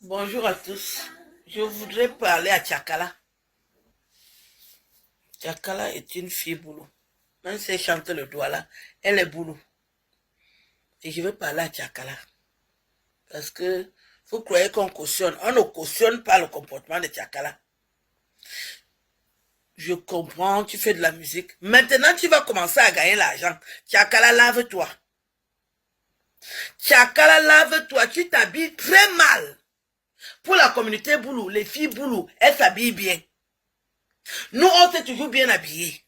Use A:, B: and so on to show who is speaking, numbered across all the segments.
A: Bonjour à tous. Je voudrais parler à Tchakala. Tchakala est une fille boulot. Même si elle chante le doigt là, elle est boulot. Et je veux parler à Tchakala. Parce que vous croyez qu'on cautionne. On ne cautionne pas le comportement de Tchakala. Je comprends, tu fais de la musique. Maintenant, tu vas commencer à gagner l'argent. Tchakala, lave-toi. Tchakala, lave-toi. Tu t'habilles très mal. Pour la communauté boulot, les filles boulot, elles s'habillent bien. Nous, on s'est toujours bien habillés.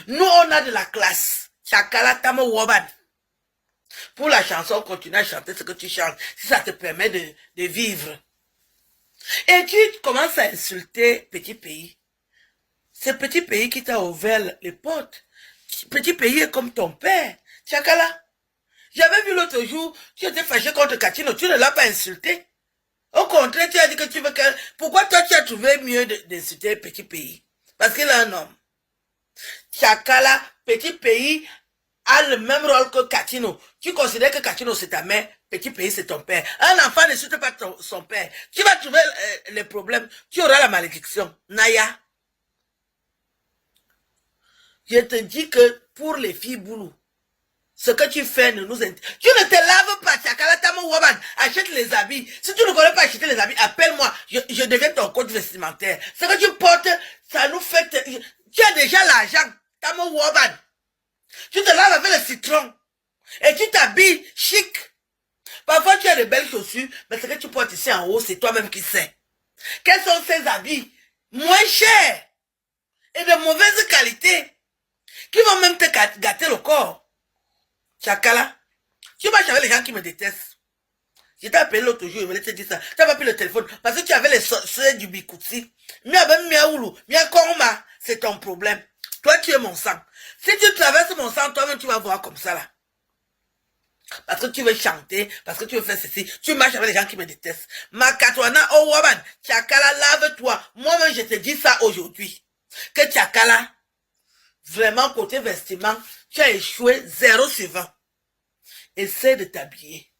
A: Nous, on a de la classe. Tchakala Tamo Woban. Pour la chanson, continue à chanter ce que tu chantes, si ça te permet de vivre. Et tu commences à insulter petit pays. Ce petit pays qui t'a ouvert les portes. Petit pays est comme ton père. Tchakala. J'avais vu l'autre jour, tu étais fâché contre Katino, tu ne l'as pas insulté. Au contraire, tu as dit que tu veux que... Pourquoi toi, tu as trouvé mieux d'insulter petit pays? Parce qu'il est un homme. Tchakala, petit pays, a le même rôle que Katino. Tu considères que Katino c'est ta mère, petit pays c'est ton père. Un enfant ne suit pas son père. Tu vas trouver les problèmes. Tu auras la malédiction. Naya. Je te dis que pour les filles boulot, ce que tu fais ne nous intéresse. Tu ne te laves pas, Tchakala Tamo Waban. Achète les habits. Si tu ne connais pas acheter les habits, appelle-moi. Je deviens ton coach vestimentaire. Ce que tu portes, ça nous fait... Tu as déjà l'argent. Tamo Waban. Tu te laves avec le citron. Et tu t'habilles chic. Parfois, tu as de belles chaussures, mais ce que tu portes ici en haut, c'est toi-même qui sais. Quels sont ces habits moins chers et de mauvaise qualité qui vont même te gâter le corps? Tchakala, tu marches avec les gens qui me détestent. Je t'ai appelé l'autre jour, je voulais te dire ça. Tu n'as pas pris le téléphone parce que tu avais les soeurs du Bikouti. C'est ton problème. Toi, tu es mon sang. Si tu traverses mon sang, toi-même, tu vas voir comme ça, là. Parce que tu veux chanter, parce que tu veux faire ceci. Tu marches avec les gens qui me détestent. Makatwana, oh Waban, Tchakala, lave-toi. Moi-même, je te dis ça aujourd'hui. Que Tchakala, vraiment, côté vestiment, tu as échoué 0 sur 20. Essaie de t'habiller.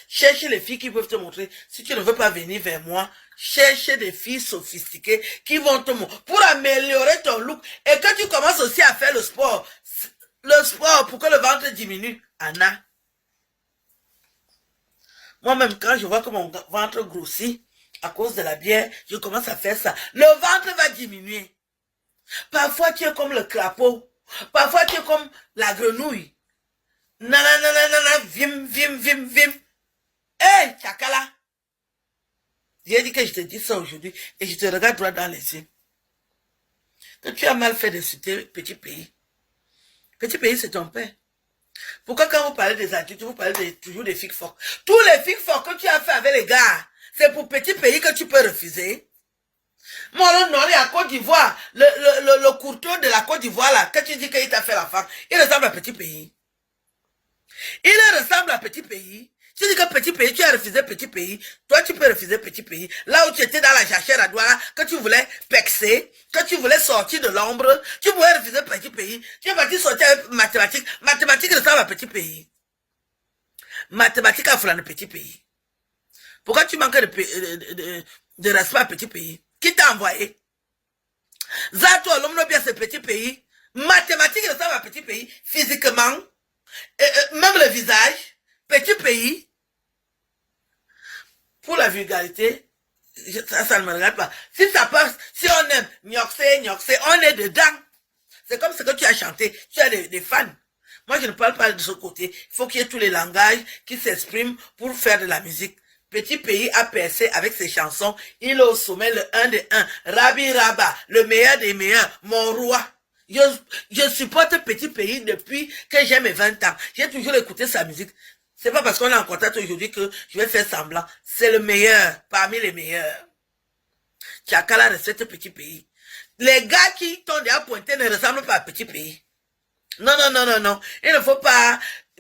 A: Cherche les filles qui peuvent te montrer. Si tu ne veux pas venir vers moi, cherche des filles sophistiquées qui vont te montrer. Pour améliorer ton look. Et que tu commences aussi à faire le sport. Le sport pour que le ventre diminue. Anna. Moi-même, quand je vois que mon ventre grossit à cause de la bière, je commence à faire ça. Le ventre va diminuer. Parfois, tu es comme le crapaud. Parfois, tu es comme la grenouille. Nanana, vim, vim, vim, vim. Hé, Tchakala. J'ai dit que je te dis ça aujourd'hui et je te regarde droit dans les yeux. Que tu as mal fait d'insulter petit pays. Petit pays, c'est ton père. Pourquoi quand vous parlez des adultes, vous parlez toujours des figues fortes? Tous les figues fortes que tu as fait avec les gars, c'est pour petit pays que tu peux refuser. Moi, non, à Côte d'Ivoire, le courtier de la Côte d'Ivoire, là, que tu dis qu'il t'a fait la femme, il ressemble à petit pays. Il ressemble à petit pays. Tu dis que petit pays, tu as refusé petit pays. Toi, tu peux refuser petit pays. Là où tu étais dans la jachère à Douala, que tu voulais pexer, que tu voulais sortir de l'ombre, tu pouvais refuser petit pays. Tu es parti sortir avec mathématiques. Mathématiques ressemble à petit pays. Mathématiques à un petit pays. Pourquoi tu manques de respect à petit pays? Qui t'a envoyé? Zato, l'homme bien ce petit pays. Mathématiques ressemble à petit pays. Physiquement. Même le visage. Petit pays. Pour la vulgarité, ça ne me regarde pas. Si ça passe, si on aime Nyoxé, on est dedans. C'est comme ce que tu as chanté. Tu as des fans. Moi, je ne parle pas de ce côté. Il faut qu'il y ait tous les langages qui s'expriment pour faire de la musique. Petit pays a percé avec ses chansons. Il est au sommet, le 1 des 1. Rabi Raba, le meilleur des meilleurs, mon roi. Je supporte Petit Pays depuis que j'ai mes 20 ans. J'ai toujours écouté sa musique. C'est pas parce qu'on est en contact aujourd'hui que je vais faire semblant. C'est le meilleur, parmi les meilleurs. Tchakala respecte Petit Pays. Les gars qui t'ont déjà pointé ne ressemblent pas à Petit Pays. Non, non, non, non, non. Il ne faut pas...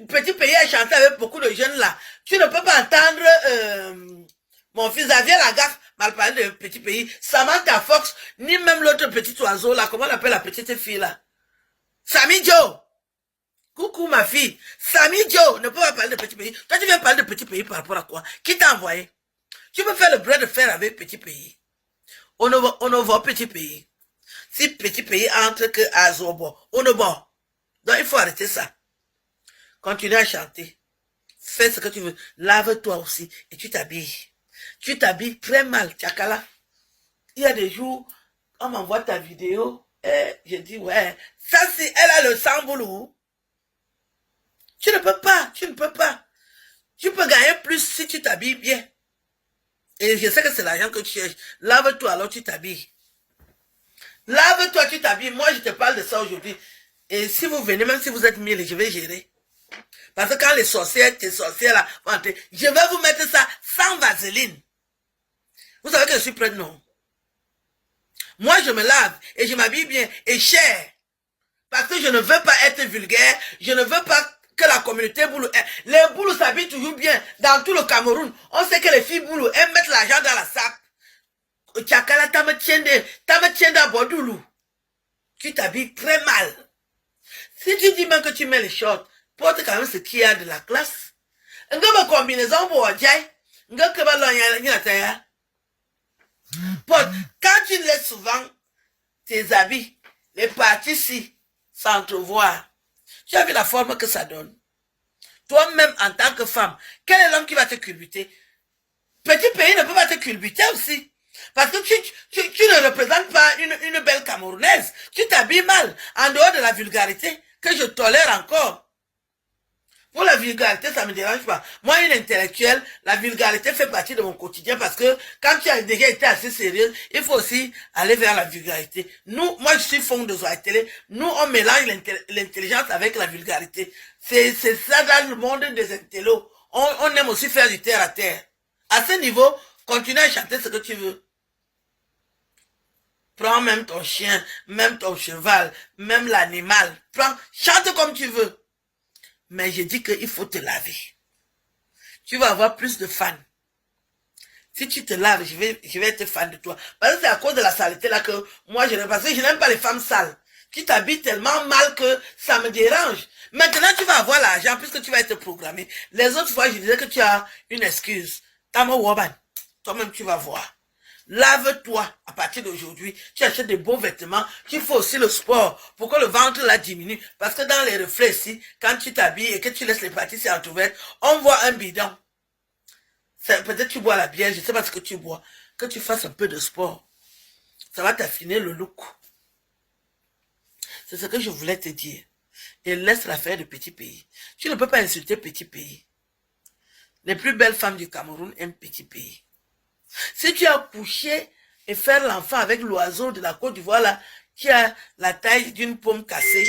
A: Petit Pays a chanté avec beaucoup de jeunes là. Tu ne peux pas entendre mon fils Xavier Lagaffe mal parler de Petit Pays. Samantha Fox, ni même l'autre petit oiseau là. Comment on appelle la petite fille là? Sami Joe. Coucou ma fille. Sami Joe ne peut pas parler de Petit Pays. Toi tu viens parler de Petit Pays par rapport à quoi? Qui t'a envoyé? Tu peux faire le bras de fer avec petit pays. On ne voit petit pays. Si petit pays entre que Azobo, on ne voit. Donc il faut arrêter ça. Continue à chanter. Fais ce que tu veux. Lave-toi aussi et tu t'habilles. Tu t'habilles très mal, Tchakala. Il y a des jours, on m'envoie ta vidéo et je dis, ouais, ça c'est, elle a le sang boulot. Tu ne peux pas, tu ne peux pas. Tu peux gagner plus si tu t'habilles bien. Et je sais que c'est l'argent que tu cherches. Lave-toi alors tu t'habilles. Lave-toi, tu t'habilles. Moi, je te parle de ça aujourd'hui. Et si vous venez, même si vous êtes 1000, je vais gérer. Parce que quand les sorcières, tes sorcières là, vont entrer, je vais vous mettre ça sans vaseline. Vous savez que je suis prête, non? Moi, je me lave et je m'habille bien et cher. Parce que je ne veux pas être vulgaire. Je ne veux pas que la communauté boulou... Les boulous s'habillent toujours bien. Dans tout le Cameroun, on sait que les filles boulou, elles mettent l'argent dans la sac. Tchakala, t'as me tiende à Bordoulou. Tu t'habilles très mal. Si tu dis même que tu mets les shorts, porte quand même ce qu'il y a de la classe. Nga combinaison pour Odjay. Nga keba porte, quand tu laisses souvent tes habits, les parties-ci, s'entrevoir, tu as vu la forme que ça donne. Toi-même, en tant que femme, quel est l'homme qui va te culbuter? Petit pays ne peut pas te culbuter aussi. Parce que tu ne représentes pas une belle Camerounaise. Tu t'habilles mal, en dehors de la vulgarité, que je tolère encore. Pour la vulgarité, ça ne me dérange pas. Moi, une intellectuelle, la vulgarité fait partie de mon quotidien parce que quand tu as déjà été assez sérieux, il faut aussi aller vers la vulgarité. Nous, moi, je suis fond de Zoé Télé. Nous, on mélange l'intelligence avec la vulgarité. C'est ça dans le monde des intellos. On aime aussi faire du terre à terre. À ce niveau, continue à chanter ce que tu veux. Prends même ton chien, même ton cheval, même l'animal. Prends, chante comme tu veux. Mais je dis qu'il faut te laver. Tu vas avoir plus de fans. Si tu te laves, je vais être fan de toi. Parce que c'est à cause de la saleté là que moi je n'aime pas. Parce que je n'aime pas les femmes sales. Tu t'habilles tellement mal que ça me dérange. Maintenant tu vas avoir l'argent puisque tu vas être programmé. Les autres fois je disais que tu as une excuse. Tamo Woban. Toi-même tu vas voir. Lave-toi à partir d'aujourd'hui. Tu achètes des beaux vêtements. Tu fais aussi le sport pour que le ventre là diminue. Parce que dans les reflets ici, quand tu t'habilles et que tu laisses les parties entrouvertes, on voit un bidon. Peut-être tu bois la bière, je ne sais pas ce que tu bois. Que tu fasses un peu de sport. Ça va t'affiner le look. C'est ce que je voulais te dire. Et laisse l'affaire de petit pays. Tu ne peux pas insulter petit pays. Les plus belles femmes du Cameroun aiment petit pays. Si tu as couché et faire l'enfant avec l'oiseau de la Côte d'Ivoire là, qui a la taille d'une pomme cassée,